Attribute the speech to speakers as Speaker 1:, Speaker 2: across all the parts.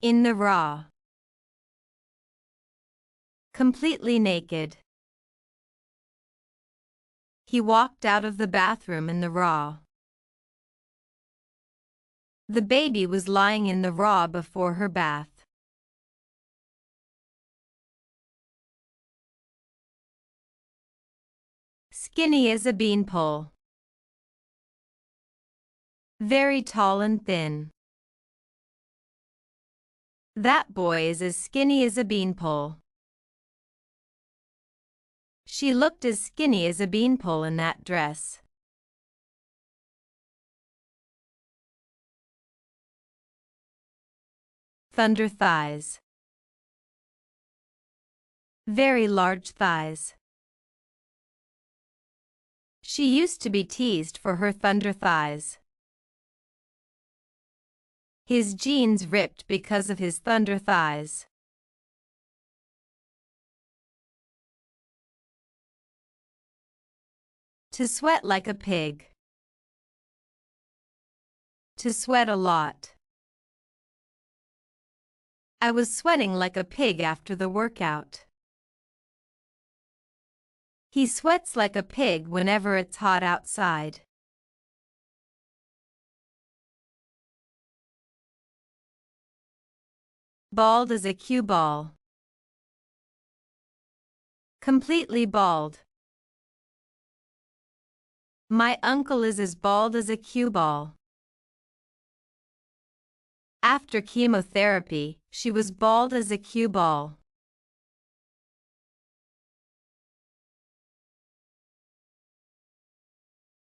Speaker 1: In the raw. Completely naked. He walked out of the bathroom in the raw. The baby was lying in the raw before her bath. Skinny as a beanpole. Very tall and thin. That boy is as skinny as a beanpole. She looked as skinny as a beanpole in that dress. Thunder thighs. Very large thighs. She used to be teased for her thunder thighs. His jeans ripped because of his thunder thighs. To sweat like a pig. To sweat a lot. I was sweating like a pig after the workout. He sweats like a pig whenever it's hot outside. Bald as a cue ball. Completely bald. My uncle is as bald as a cue ball. After chemotherapy, she was bald as a cue ball.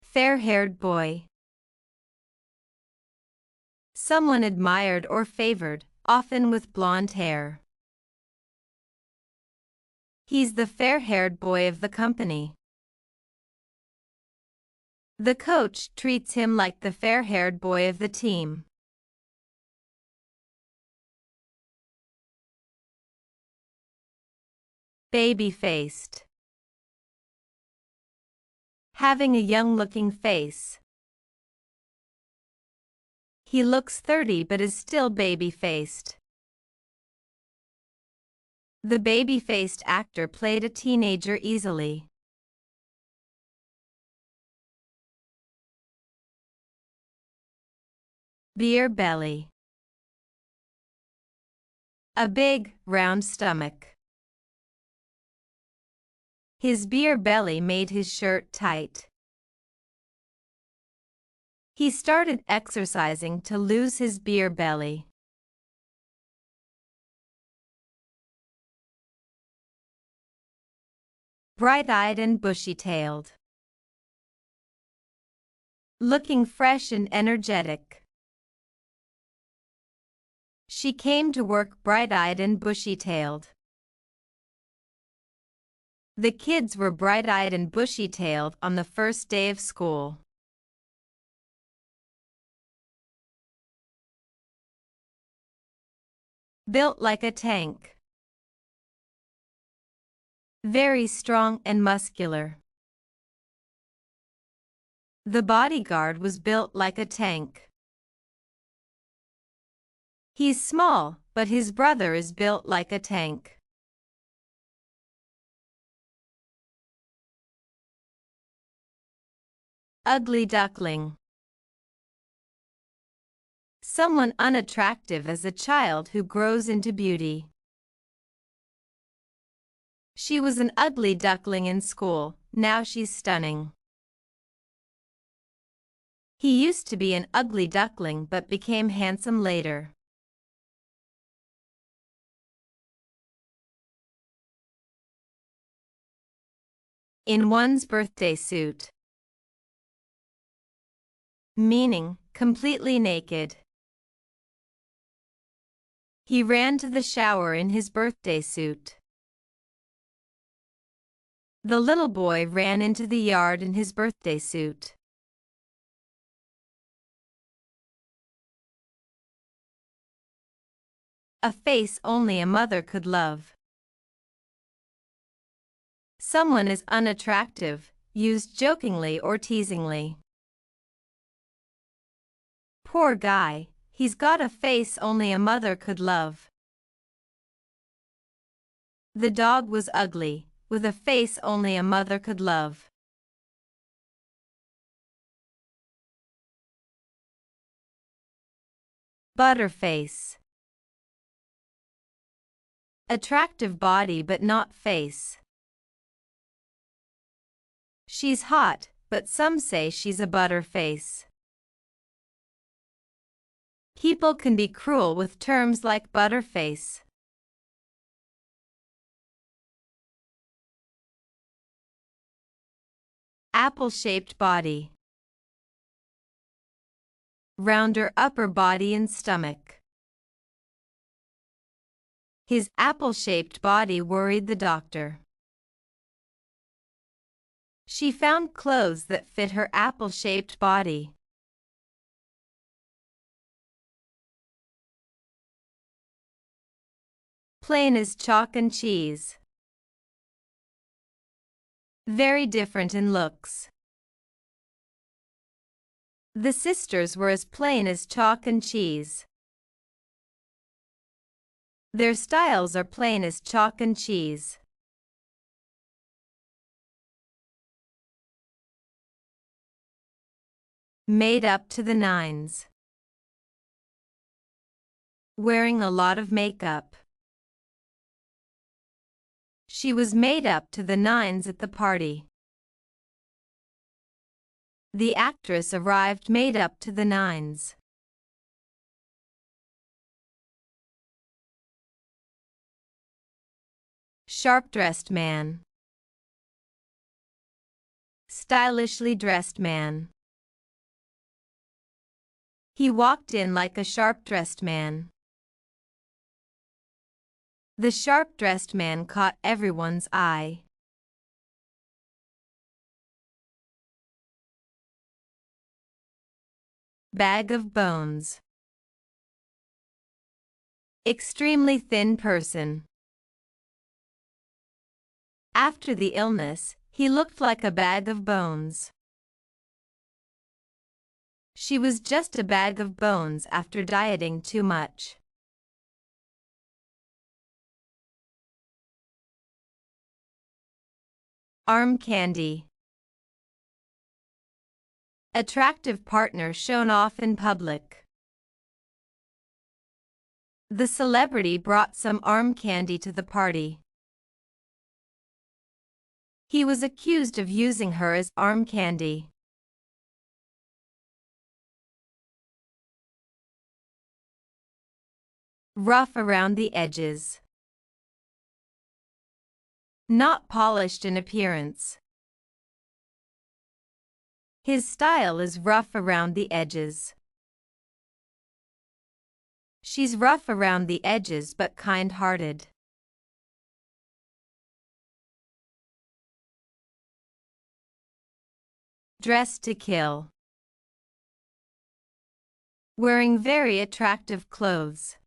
Speaker 1: Fair-haired boy. Someone admired or favored, often with blonde hair. He's the fair-haired boy of the company. The coach treats him like the fair-haired boy of the team. Baby-faced. Having a young-looking face. He looks 30 but is still baby-faced. The baby-faced actor played a teenager easily. Beer belly. A big, round stomach. His beer belly made his shirt tight. He started exercising to lose his beer belly. Bright-eyed and bushy-tailed. Looking fresh and energetic. She came to work bright-eyed and bushy-tailed. The kids were bright-eyed and bushy-tailed on the first day of school. Built like a tank. Very strong and muscular. The bodyguard was built like a tank. He's small, but his brother is built like a tank. Ugly duckling. Someone unattractive as a child who grows into beauty. She was an ugly duckling in school, now she's stunning. He used to be an ugly duckling but became handsome later. In one's birthday suit. Meaning, completely naked. He ran to the shower in his birthday suit. The little boy ran into the yard in his birthday suit. A face only a mother could love. Someone is unattractive, used jokingly or teasingly. Poor guy, He's got a face only a mother could love. The dog was ugly, with a face only a mother could love. Butterface. Attractive body but not face. She's hot, but some say she's a butterface. People can be cruel with terms like butterface. Apple-shaped body. Rounder upper body and stomach. His apple-shaped body worried the doctor. She found clothes that fit her apple-shaped body. Plain as chalk and cheese. Very different in looks. The sisters were as plain as chalk and cheese. Their styles are plain as chalk and cheese. Made up to the nines. Wearing a lot of makeup. She was made up to the nines at the party. The actress arrived made up to the nines. Sharp-dressed man. Stylishly dressed man. He walked in like a sharp-dressed man. The sharp-dressed man caught everyone's eye. Bag of bones. Extremely thin person. After the illness, he looked like a bag of bones. She was just a bag of bones after dieting too much. Arm candy. Attractive partner shown off in public. The celebrity brought some arm candy to the party. He was accused of using her as arm candy. Rough around the edges. Not polished in appearance. His style is rough around the edges. She's rough around the edges but kind-hearted. Dressed to kill. Wearing very attractive clothes.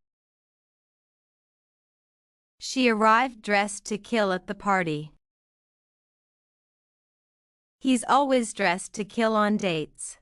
Speaker 1: She arrived dressed to kill at the party. He's always dressed to kill on dates.